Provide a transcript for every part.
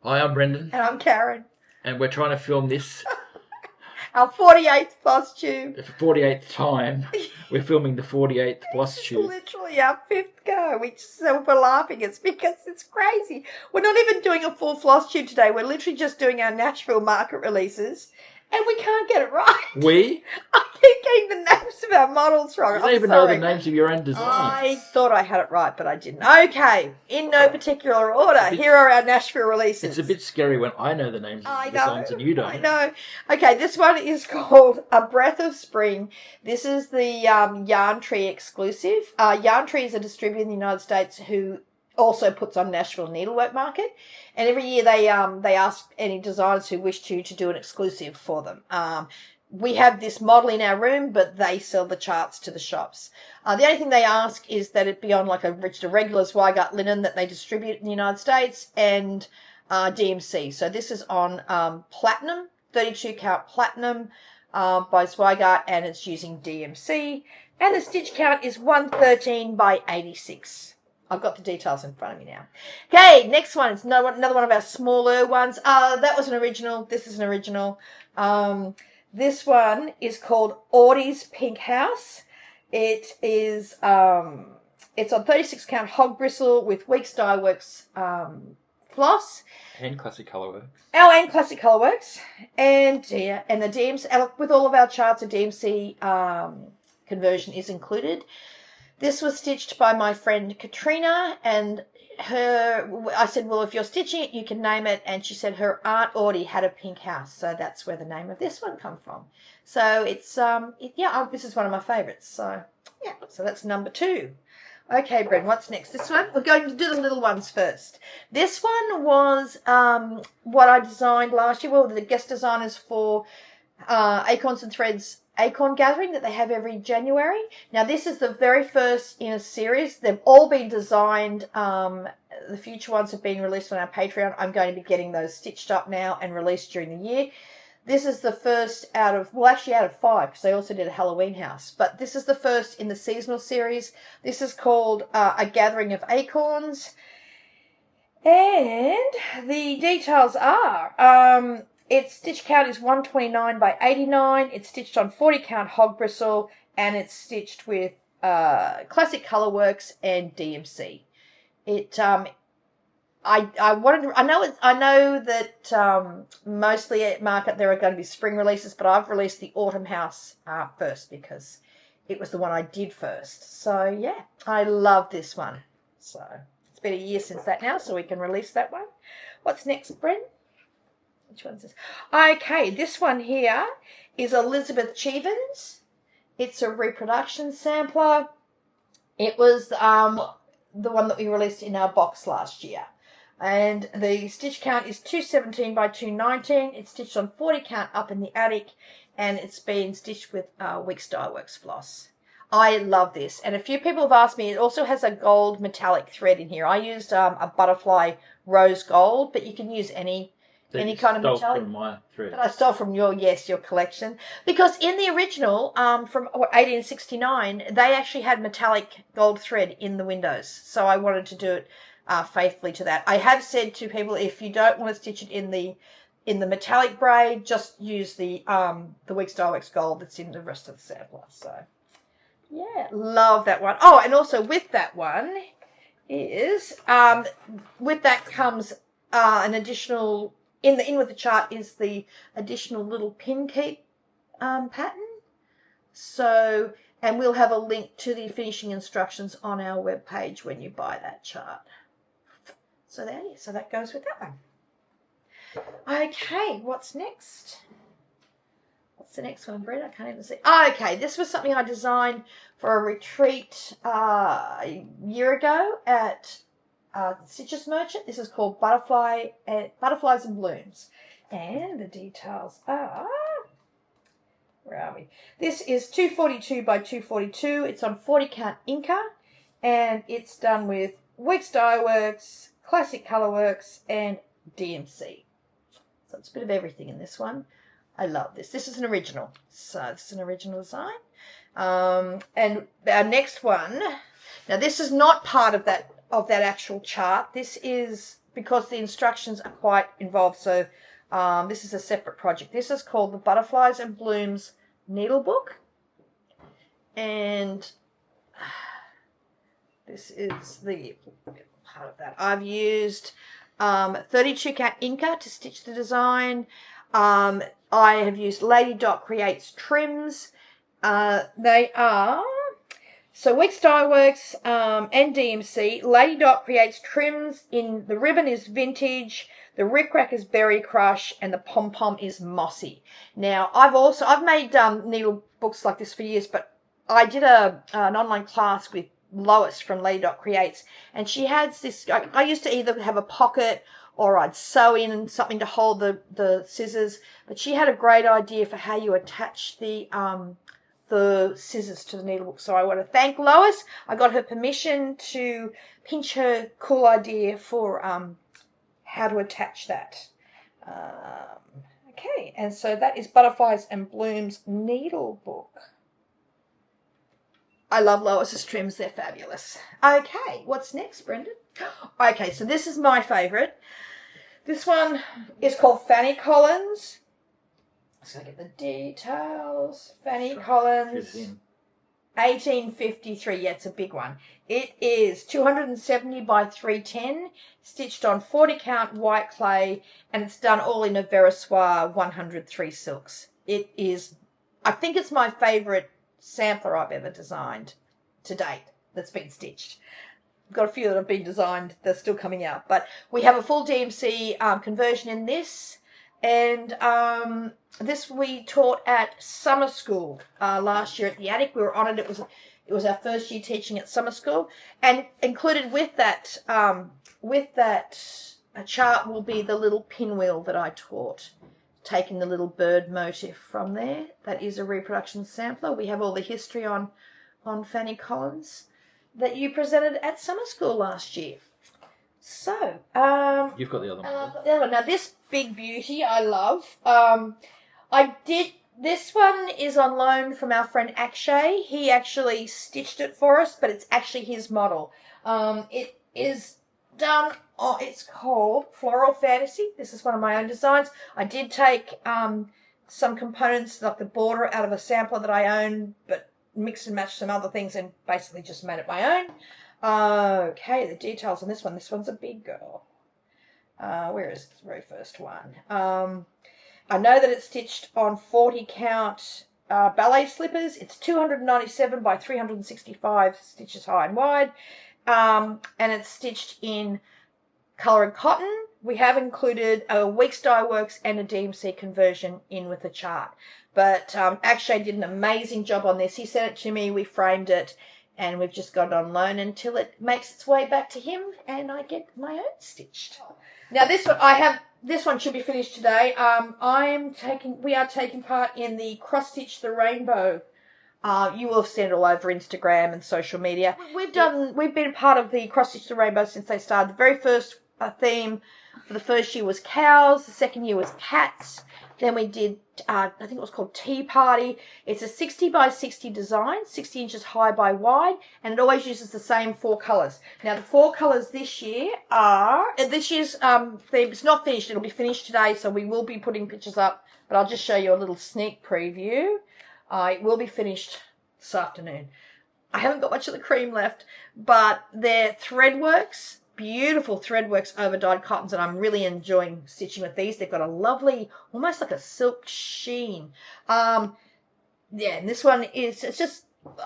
Hi, I'm Brendan. And I'm Karen. And we're trying to film this. Our 48th Flosstube. For 48th time. We're filming the 48th Flosstube. It's literally our 5th go. We're laughing. It's because it's crazy. We're not even doing a full Flosstube today. We're literally just doing our Nashville market releases. And we can't get it right. We? I keep getting the names of our models wrong. You don't even know the names of your own designs. I thought I had it right, but I didn't. Okay, in no particular order, here are our Nashville releases. It's a bit scary when I know the names of the designs and you don't. I know. Okay, this one is called A Breath of Spring. This is the Yarn Tree exclusive. Yarn Tree is a distributor in the United States who also puts on Nashville Needlework Market, and every year they ask any designers who wish to do an exclusive for them. We have this model in our room, but they sell the charts to the shops. The only thing they ask is that it be on like a regular Zweigart linen that they distribute in the United States, and DMC. So this is on platinum, 32 count platinum by Zweigart, and it's using DMC, and the stitch count is 113 by 86. I've got the details in front of me now. Okay, next one is another one of our smaller ones. That was an original. This is an original. This one is called Audie's Pink House. It is it's on 36 count hog bristle with Weeks Dye Works floss. And Classic Colourworks. Oh, and Classic Colourworks. And the DMC, with all of our charts, a DMC conversion is included. This was stitched by my friend Katrina, and I said, well, if you're stitching it, you can name it. And she said her Aunt Audie had a pink house. So that's where the name of this one come from. So it's, this is one of my favourites. So, yeah, so that's number 2. Okay, Bren, what's next? This one? We're going to do the little ones first. This one was what I designed last year. Well, the guest designers for Acorns and Threads Acorn Gathering that they have every January. Now, this is the very first in a series. They've all been designed. The future ones have been released on our Patreon. I'm going to be getting those stitched up now and released during the year. This is the first out of 5, because they also did a Halloween house. But this is the first in the seasonal series. This is called A Gathering of Acorns. And the details are... its stitch count is 129 by 89. It's stitched on 40 count hog bristle, and it's stitched with Classic Colourworks and DMC. I know that mostly at market there are going to be spring releases, but I've released the autumn house first because it was the one I did first. So yeah, I love this one. So it's been a year since that now, so we can release that one. What's next, Bren? Which one's this? Okay, this one here is Elizabeth Cheavins. It's a reproduction sampler. It was the one that we released in our box last year. And the stitch count is 217 by 219. It's stitched on 40 count up in the attic, and it's been stitched with Weeks Dye Works floss. I love this. And a few people have asked me, it also has a gold metallic thread in here. I used a butterfly rose gold, but you can use any kind of metallic. From my thread. That I stole from your collection. Because in the original, from 1869, they actually had metallic gold thread in the windows. So I wanted to do it faithfully to that. I have said to people, if you don't want to stitch it in the metallic braid, just use the Weeks Dye Works gold that's in the rest of the sampler. So yeah, love that one. Oh, and also with that one is with that comes an additional. In with the chart is the additional little pin keep pattern. So, and we'll have a link to the finishing instructions on our webpage when you buy that chart. So there, so that goes with that one. Okay, what's next? What's the next one, Brett? I can't even see. Okay, this was something I designed for a retreat a year ago at Stitches Merchant. This is called Butterflies and Blooms. And the details are... Where are we? This is 242 by 242. It's on 40 count Inca. And it's done with Weeks Dye Works, Classic Colourworks, and DMC. So it's a bit of everything in this one. I love this. This is an original. So this is an original design. And our next one... Now, this is not part of that actual chart. This is because the instructions are quite involved. So this is a separate project. This is called the Butterflies and Blooms Needle Book. And this is the part of that. I've used 32 count Inca to stitch the design. I have used Lady Dot Creates trims. They are, so Weeks Dye Works and DMC. Lady Dot creates trims. In the ribbon is vintage, the rickrack is berry crush, and the pom pom is mossy. Now I've made needle books like this for years, but I did an online class with Lois from Lady Dot Creates, and she has this. I used to either have a pocket or I'd sew in something to hold the scissors, but she had a great idea for how you attach the scissors to the needlebook. So I want to thank Lois. I got her permission to pinch her cool idea for how to attach that. Okay, and so that is Butterflies and Blooms Needlebook. I love Lois's trims. They're fabulous. Okay, what's next, Brendan? Okay, so this is my favourite. This one is called Fanny Collins. So I get the details. Fanny Collins, 1853. Yeah, it's a big one. It is 270 by 310, stitched on 40 count white clay, and it's done all in a Verissoir 103 silks. It is, I think it's my favourite sampler I've ever designed to date that's been stitched. I've got a few that have been designed. They're still coming out. But we have a full DMC conversion in this. And this we taught at summer school last year at the attic. We were on it. It was our first year teaching at summer school. And included with that a chart will be the little pinwheel that I taught, taking the little bird motif from there. That is a reproduction sampler. We have all the history on Fanny Collins that you presented at summer school last year. So, you've got the other one. the other one. Now, this big beauty I love. This one is on loan from our friend Akshay. He actually stitched it for us, but it's actually his model. It is done, it's called Floral Fantasy. This is one of my own designs. I did take some components, like the border, out of a sampler that I own, but mixed and matched some other things and basically just made it my own. Okay, the details on this one. This one's a big girl. Where is the very first one? I know that it's stitched on 40 count ballet slippers. It's 297 by 365 stitches high and wide. And it's stitched in colour and cotton. We have included a Weeks Dye Works and a DMC conversion in with a chart. But Akshay did an amazing job on this. He sent it to me, we framed it, and we've just got it on loan until it makes its way back to him and I get my own stitched. Now this one should be finished today. We are taking part in the Cross Stitch the Rainbow. You will have seen it all over Instagram and social media. We've been part of the Cross Stitch the Rainbow since they started. The very first theme for the first year was cows. The second year was cats. Then we did, I think it was called Tea Party. It's a 60 by 60 design, 60 inches high by wide, and it always uses the same 4 colours. Now, the 4 colours this year are, this year's theme, it's not finished. It'll be finished today, so we will be putting pictures up, but I'll just show you a little sneak preview. It will be finished this afternoon. I haven't got much of the cream left, but they're Threadworks. Beautiful Threadworks over dyed cottons, and I'm really enjoying stitching with these. They've got a lovely, almost like a silk sheen. And this one is,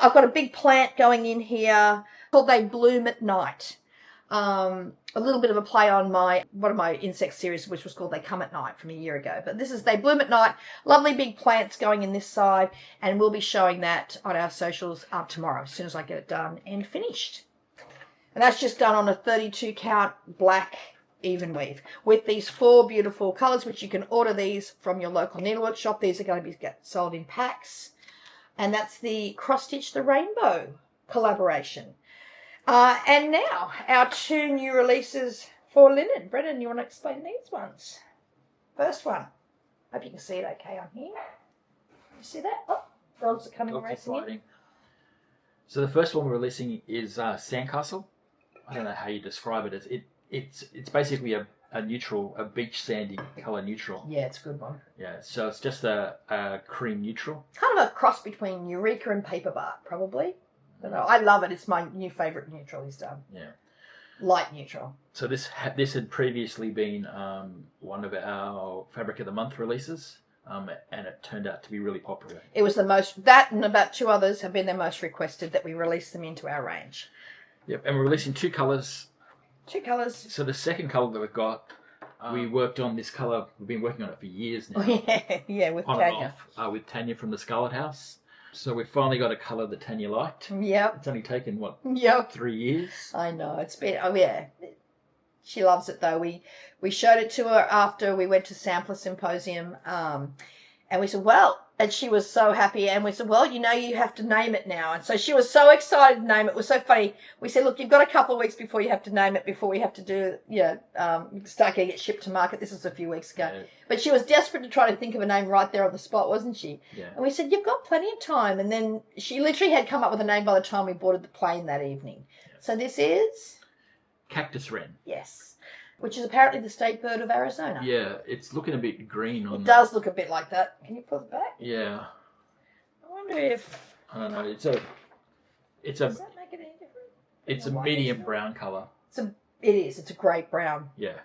I've got a big plant going in here called They Bloom at Night. A little bit of a play on one of my insect series, which was called They Come at Night from a year ago. But this is They Bloom at Night. Lovely big plants going in this side, and we'll be showing that on our socials tomorrow as soon as I get it done and finished. And that's just done on a 32 count black even weave with these 4 beautiful colours, which you can order these from your local needlework shop. These are going to be sold in packs. And that's the Cross Stitch the Rainbow collaboration. And now our 2 new releases for linen. Brendan, you want to explain these ones? First one. Hope you can see it okay on here. You see that? Oh, dogs are coming racing in. So the first one we're releasing is Sandcastle. I don't know how you describe it. It's basically a neutral, a beach sandy colour neutral. Yeah, it's a good one. Yeah, so it's just a cream neutral. Kind of a cross between Eureka and Paper Bark, probably. I love it. It's my new favourite neutral he's done. Yeah. Light neutral. So this had previously been one of our Fabric of the Month releases, and it turned out to be really popular. It was the most, that and about 2 others have been the most requested that we release them into our range. Yep, and we're releasing 2 colours. 2 colours. So the second colour that we've got, we worked on this colour, we've been working on it for years now. Yeah, with on Tanya. and off, with Tanya from the Scarlet House. So we've finally got a colour that Tanya liked. Yep. It's only taken, 3 years? I know, it's been, she loves it though. We showed it to her after we went to Sampler Symposium, and we said, well, and she was so happy, and we said, well, you have to name it now. And so she was so excited to name it. It was so funny. We said, look, you've got a couple of weeks before you have to name it, before we have to do, start getting it shipped to market. This was a few weeks ago. Yeah. But she was desperate to try to think of a name right there on the spot, wasn't she? Yeah. And we said, you've got plenty of time. And then she literally had come up with a name by the time we boarded the plane that evening. Yeah. So this is? Cactus Wren. Yes. Which is apparently the state bird of Arizona. Yeah, it's looking a bit green on. It does look a bit like that. Can you pull it back? Yeah. I wonder if. I don't know. Does that make it any different? It's a medium brown colour. It is. It's a great brown. Yeah.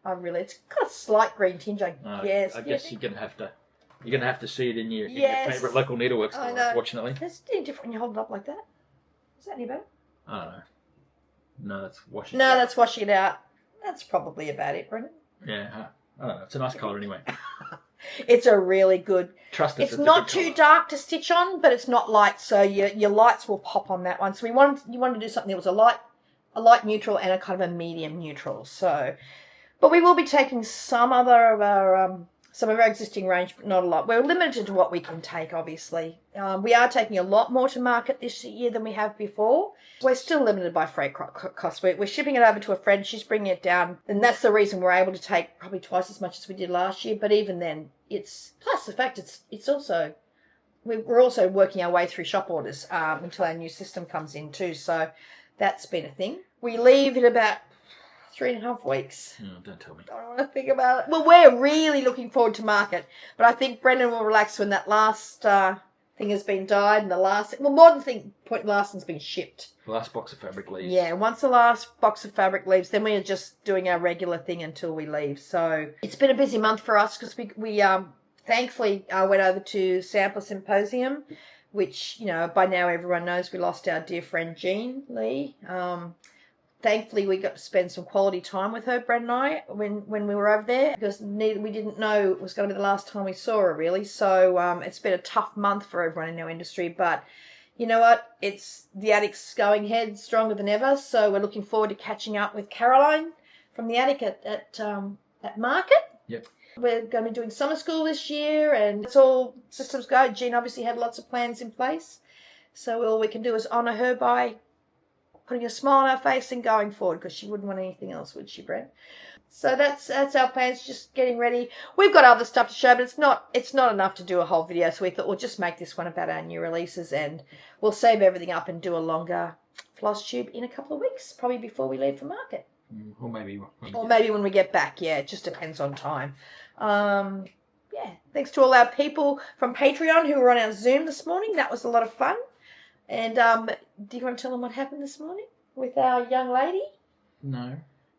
It's got a slight green tinge. I guess you're gonna have to see it in your favourite local needlework store. Unfortunately. It's any different when you hold it up like that. Is that any better? I don't know. No, that's washing. No, that's washing it out. That's probably about it, Brendan. Yeah, I don't know. It's a nice colour anyway. It's a really good. Trust us. It's not too dark to stitch on, but it's not light, so your lights will pop on that one. So you wanted to do something that was a light neutral and a kind of a medium neutral. So, but we will be taking some of our existing range, but not a lot. We're limited to what we can take, obviously. We are taking a lot more to market this year than we have before. We're still limited by freight costs. We're shipping it over to a friend. She's bringing it down. And that's the reason we're able to take probably twice as much as we did last year. But even then, it's plus the fact it's also, we're also working our way through shop orders until our new system comes in too. So that's been a thing. We leave in about 3.5 weeks. Oh, don't tell me. I don't want to think about it. Well, we're really looking forward to market. But I think Brendan will relax when that last thing has been dyed and the last... Well, more than point last one's been shipped. The last box of fabric leaves. Yeah, once the last box of fabric leaves, then we are just doing our regular thing until we leave. So it's been a busy month for us because we thankfully went over to Sampler Symposium, which, by now everyone knows we lost our dear friend Jean Lee. Thankfully, we got to spend some quality time with her, Brad and I, when we were over there, because we didn't know it was going to be the last time we saw her, really. So it's been a tough month for everyone in our industry. But you know what? It's the attic's going ahead stronger than ever. So we're looking forward to catching up with Caroline from the attic at market. Yep. We're going to be doing summer school this year, and it's all systems go. Jean obviously had lots of plans in place. So all we can do is honour her by putting a smile on our face and going forward, because she wouldn't want anything else, would she, Brent? So that's our plans, just getting ready. We've got other stuff to show, but it's not enough to do a whole video, so we thought we'll just make this one about our new releases, and we'll save everything up and do a longer floss tube in a couple of weeks, probably before we leave for market. Or maybe when we get back. Yeah, it just depends on time. Thanks to all our people from Patreon who were on our Zoom this morning. That was a lot of fun. And do you want to tell them what happened this morning with our young lady? No.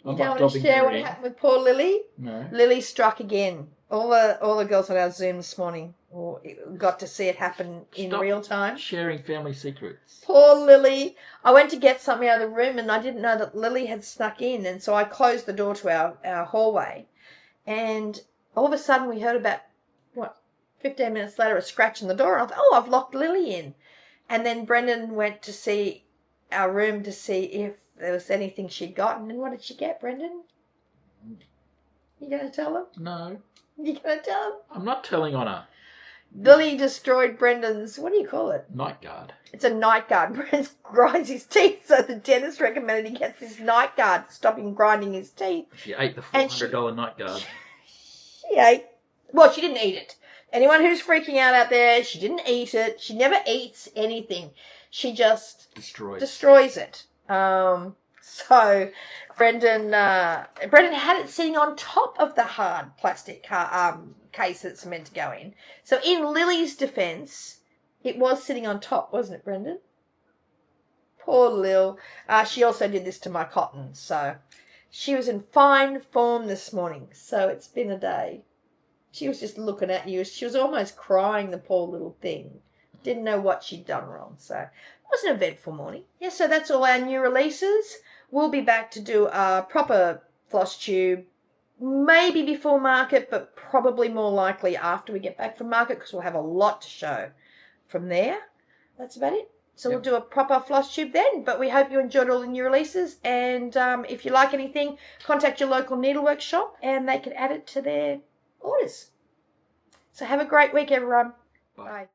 You don't want to share what happened with poor Lily? No. Lily struck again. All the girls on our Zoom this morning got to see it happen in real time. Sharing family secrets. Poor Lily. I went to get something out of the room and I didn't know that Lily had snuck in, and so I closed the door to our hallway. And all of a sudden we heard about, 15 minutes later, a scratch in the door. And I thought, I've locked Lily in. And then Brendan went to see our room to see if there was anything she'd gotten. And what did she get, Brendan? You going to tell him? No. You going to tell him? I'm not telling on her. Lily destroyed Brendan's, what do you call it? Night guard. It's a night guard. Brendan grinds his teeth, so the dentist recommended he gets this night guard to stop him grinding his teeth. She ate the $400 night guard. She ate. Well, she didn't eat it. Anyone who's freaking out there, she didn't eat it. She never eats anything. She just destroys it. So So Brendan had it sitting on top of the hard plastic case that's meant to go in. So in Lily's defence, it was sitting on top, wasn't it, Brendan? Poor Lil. She also did this to my cotton, so she was in fine form this morning. So it's been a day. She was just looking at you. She was almost crying, the poor little thing. Didn't know what she'd done wrong. So it was an eventful morning. Yeah, so that's all our new releases. We'll be back to do a proper Flosstube, maybe before market, but probably more likely after we get back from market because we'll have a lot to show from there. That's about it. So We'll do a proper Flosstube then, but we hope you enjoyed all the new releases. And if you like anything, contact your local needlework shop and they can add it to their orders. So have a great week, everyone. Bye. Bye.